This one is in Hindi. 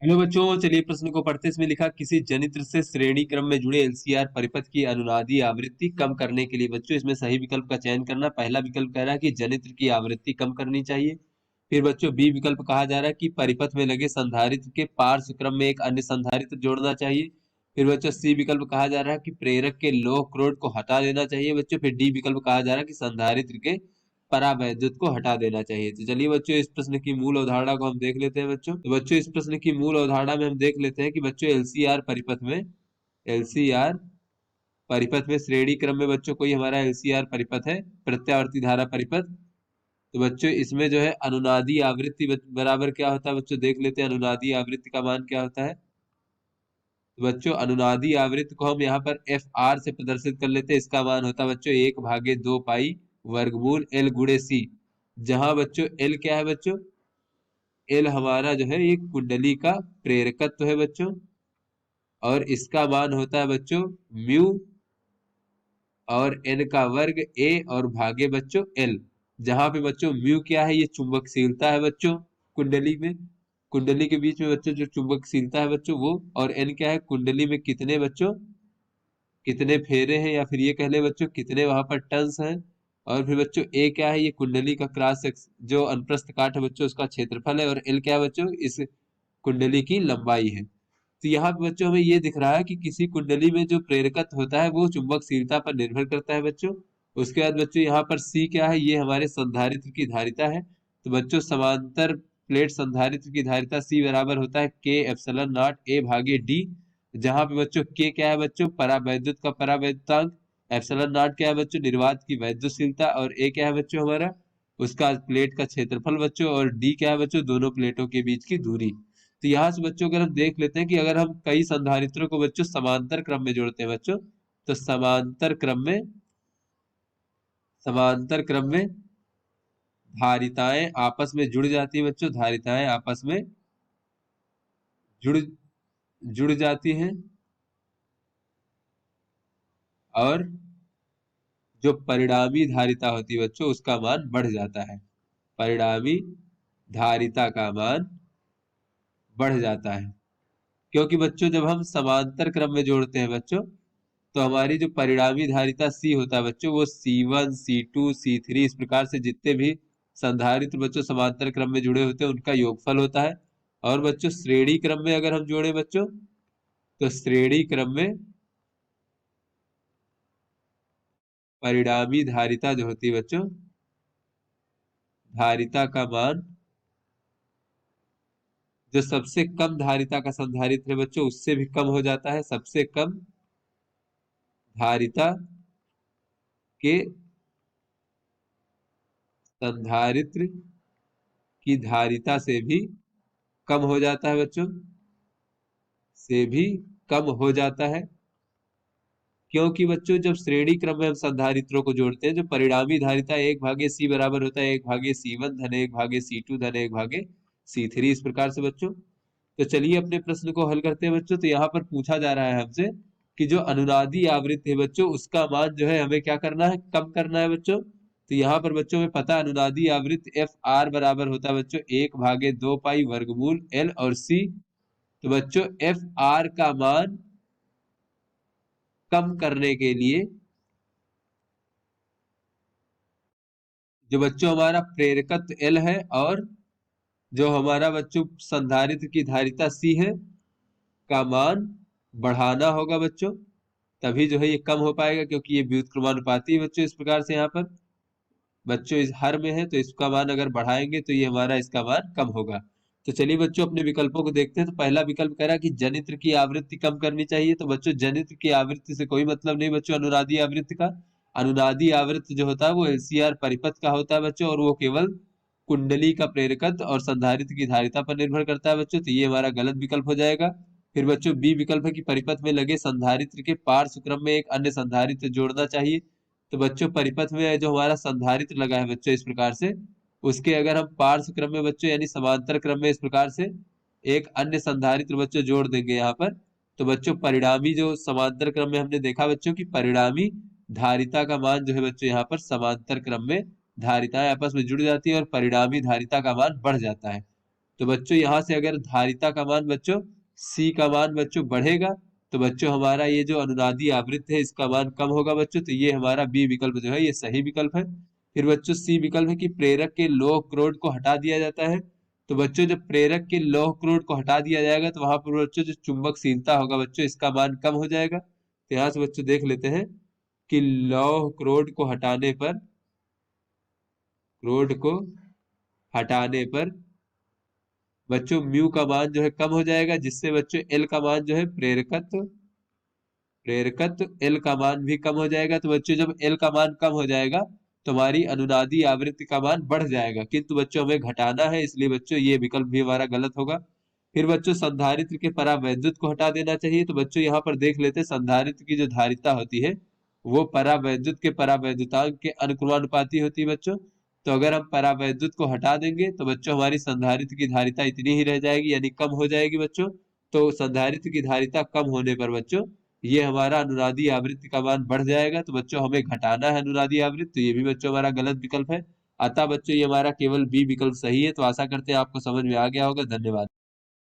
हेलो बच्चों, चलिए प्रश्न को पढ़ते। इसमें लिखा किसी जनित्र से श्रेणी क्रम में जुड़े एलसीआर परिपथ की अनुनादी आवृत्ति कम करने के लिए बच्चों इसमें सही विकल्प का चयन करना। पहला विकल्प कह रहा है कि जनित्र की आवृत्ति कम करनी चाहिए। फिर बच्चों बी विकल्प कहा जा रहा है कि परिपथ में लगे संधारित्र के पार्श्व क्रम में एक अन्य संधारित्र जोड़ना चाहिए। फिर बच्चों सी विकल्प कहा जा रहा है कि प्रेरक के लौह क्रोध को हटा देना चाहिए बच्चों। फिर डी विकल्प कहा जा रहा है कि संधारित्र के परावैद्युत को हटा देना चाहिए। तो चलिए बच्चों इस प्रश्न की मूल अवधारणा को हम देख लेते हैं बच्चों। तो बच्चों इस प्रश्न की मूल अवधारणा में हम देख लेते हैं कि बच्चों एलसीआर परिपथ में श्रेणी क्रम में बच्चों कोई हमारा एलसीआर परिपथ है, प्रत्यावर्ती धारा परिपथ। तो बच्चों इसमें जो है अनुनादी आवृत्ति बराबर क्या होता है बच्चों, देख लेते हैं अनुनादी आवृत्ति का मान क्या होता है। तो बच्चों अनुनादी आवृत्ति को हम यहाँ पर एफ आर से प्रदर्शित कर लेते हैं। इसका मान होता है बच्चों 1/2 पाई वर्गमूल एल गुणे सी। जहां बच्चों एल क्या है बच्चों, एल हमारा जो है ये कुंडली का प्रेरकत्व है बच्चों। और इसका मान होता है बच्चों म्यू और एन का वर्ग ए और भागे बच्चों एल। जहां पे बच्चों म्यू क्या है, ये चुंबकशीलता है बच्चों कुंडली में, कुंडली के बीच में बच्चों जो चुंबकशीलता है बच्चों वो। और एन क्या है, कुंडली में कितने बच्चों, कितने फेरे हैं, या फिर ये कह ले बच्चों कितने वहां पर टर्न्स हैं। और फिर बच्चों ए क्या है, ये कुंडली का क्रॉस जो अनुप्रस्थ काट है बच्चों उसका क्षेत्रफल है। और एल क्या है बच्चों, इस कुंडली की लंबाई है। तो यहाँ पे बच्चों हमें ये दिख रहा है कि किसी कुंडली में जो प्रेरकत्व होता है वो चुंबकशीलता पर निर्भर करता है बच्चों। उसके बाद बच्चों यहाँ पर सी क्या है, ये हमारे संधारित्र की धारिता है। तो बच्चों समांतर प्लेट संधारित्र की धारिता सी बराबर होता है के एप्सिलॉन नॉट ए भागे डी। जहां पे बच्चों के क्या है बच्चों, परावैद्युत का परावैद्युतांक। एप्सिलॉन नॉट क्या है बच्चों, निर्वात की वैद्युतशीलता। और ए क्या है बच्चों हमारा, उसका प्लेट का क्षेत्रफल बच्चों। और डी क्या है बच्चों, दोनों प्लेटों के बीच की दूरी। तो यहाँ से बच्चों अगर हम देख लेते हैं कि अगर हम कई संधारित्रों को बच्चों समांतर क्रम में जोड़ते हैं बच्चों, तो समांतर क्रम में धारिताएं आपस में जुड़ जाती है बच्चों, धारिताएं आपस में जुड़ जुड़ जाती हैं। और जो परिणामी धारिता होती है बच्चों उसका मान बढ़ जाता है, परिणामी धारिता का मान बढ़ जाता है। क्योंकि बच्चों जब हम समांतर क्रम में जोड़ते हैं बच्चों, तो हमारी जो परिणामी धारिता C होता है बच्चों वो C1 C2 C3 इस प्रकार से जितने भी संधारित्र बच्चों समांतर क्रम में जुड़े होते हैं उनका योगफल होता है। और बच्चों श्रेणी क्रम में अगर हम जोड़े बच्चों, तो श्रेणी क्रम में परिणामी धारिता जो होती है बच्चों, धारिता का मान जो सबसे कम धारिता का संधारित्र है बच्चों उससे भी कम हो जाता है। सबसे कम धारिता के संधारित्र की धारिता से भी कम हो जाता है बच्चों, से भी कम हो जाता है। क्योंकि बच्चों जब श्रेणी क्रम में हम संधारित्रों को जोड़ते हैं, जो परिणामी धारिता 1/c बराबर होता है 1/c1 धन 1/c2 धन 1/c3 इस प्रकार से बच्चों। तो चलिए अपने प्रश्न को हल करते हैं बच्चों। तो यहाँ पर पूछा जा रहा है हमसे कि जो अनुनादी आवृत्ति है बच्चों उसका मान जो है हमें क्या करना है, कम करना है बच्चों। तो यहाँ पर बच्चों में पता है अनुनादी आवृत्ति एफ आर बराबर होता है बच्चों 1/2 पाई वर्गमूल एल और सी। तो बच्चों एफ आर का मान कम करने के लिए जो बच्चों हमारा प्रेरकत्व एल है और जो हमारा बच्चों संधारित्र की धारिता सी है का मान बढ़ाना होगा बच्चों। तभी जो है ये कम हो पाएगा, क्योंकि ये व्युत्क्रमानुपाती है बच्चों। इस प्रकार से यहाँ पर बच्चों इस हर में है तो इसका मान अगर बढ़ाएंगे तो ये हमारा इसका मान कम होगा। तो चलिए बच्चों अपने विकल्पों को देखते हैं। तो पहला विकल्प कह रहा है कि जनित्र की आवृत्ति कम करनी चाहिए। तो बच्चों जनित्र की आवृत्ति से कोई मतलब नहीं बच्चों अनुनादी आवृत्ति का। अनुनादी आवृत्ति जो होता है वो एलसीआर परिपथ का होता है बच्चों, और वो केवल कुंडली का प्रेरकत्व और संधारित्र की धारिता पर निर्भर करता है बच्चों। तो ये हमारा गलत विकल्प हो जाएगा। फिर बच्चों बी विकल्प है कि परिपथ में लगे संधारित्र के पार्श्व क्रम में एक अन्य संधारित्र जोड़ना चाहिए। तो बच्चों परिपथ में जो हमारा संधारित्र लगा है बच्चों इस प्रकार से, उसके अगर हम पार्श्व क्रम में बच्चों यानी समांतर क्रम में इस प्रकार से एक अन्य संधारित्र बच्चों जोड़ देंगे यहाँ पर, तो बच्चों परिणामी जो समांतर क्रम में हमने देखा बच्चों की परिणामी धारिता का मान जो है बच्चों यहाँ पर समांतर क्रम में धारिताएं आपस में जुड़ जाती है और परिणामी धारिता का मान बढ़ जाता है। तो बच्चों यहाँ से अगर धारिता का मान बच्चों सी का मान बच्चों बढ़ेगा, तो बच्चों हमारा ये जो अनुनादी आवृत्ति है इसका मान कम होगा बच्चों। तो ये हमारा बी विकल्प जो है ये सही विकल्प है। फिर बच्चों सी विकल्प है कि प्रेरक के लौह क्रोड को हटा दिया जाता है। तो बच्चों जब प्रेरक के लौह क्रोड को हटा दिया जाएगा तो वहां पर बच्चों जो चुंबकशीलता होगा बच्चों इसका मान कम हो जाएगा। तो यहाँ से बच्चों देख लेते हैं कि लौह क्रोड को हटाने पर, क्रोड को हटाने पर बच्चों म्यू का मान जो है कम हो जाएगा, जिससे बच्चों एल का मान जो है प्रेरकत्व, प्रेरकत्व एल का मान भी कम हो जाएगा। तो बच्चों जब एल का मान कम हो जाएगा तो हमारी अनुनादी आवृत्ति का मान बढ़ जाएगा, किंतु बच्चों हमें घटाना है, इसलिए बच्चों ये विकल्प भी हमारा गलत होगा। फिर बच्चों संधारित्र के परावैद्युत को हटा देना चाहिए। तो बच्चों यहाँ पर देख लेते हैं संधारित्र की जो धारिता होती है वो परावैद्युत के परावैद्युतांक के अनुक्रमानुपाती होती है बच्चों। तो अगर हम परावैद्युत को हटा देंगे तो बच्चों हमारी संधारित्र की धारिता इतनी ही रह जाएगी, यानी कम हो जाएगी बच्चों। तो संधारित्र की धारिता कम होने पर बच्चों ये हमारा अनुनादी आवृत्ति का मान बढ़ जाएगा। तो बच्चों हमें घटाना है अनुनादी आवृत्ति, तो ये भी बच्चों हमारा गलत विकल्प है। अतः बच्चों ये हमारा केवल बी विकल्प सही है। तो आशा करते हैं आपको समझ में आ गया होगा। धन्यवाद।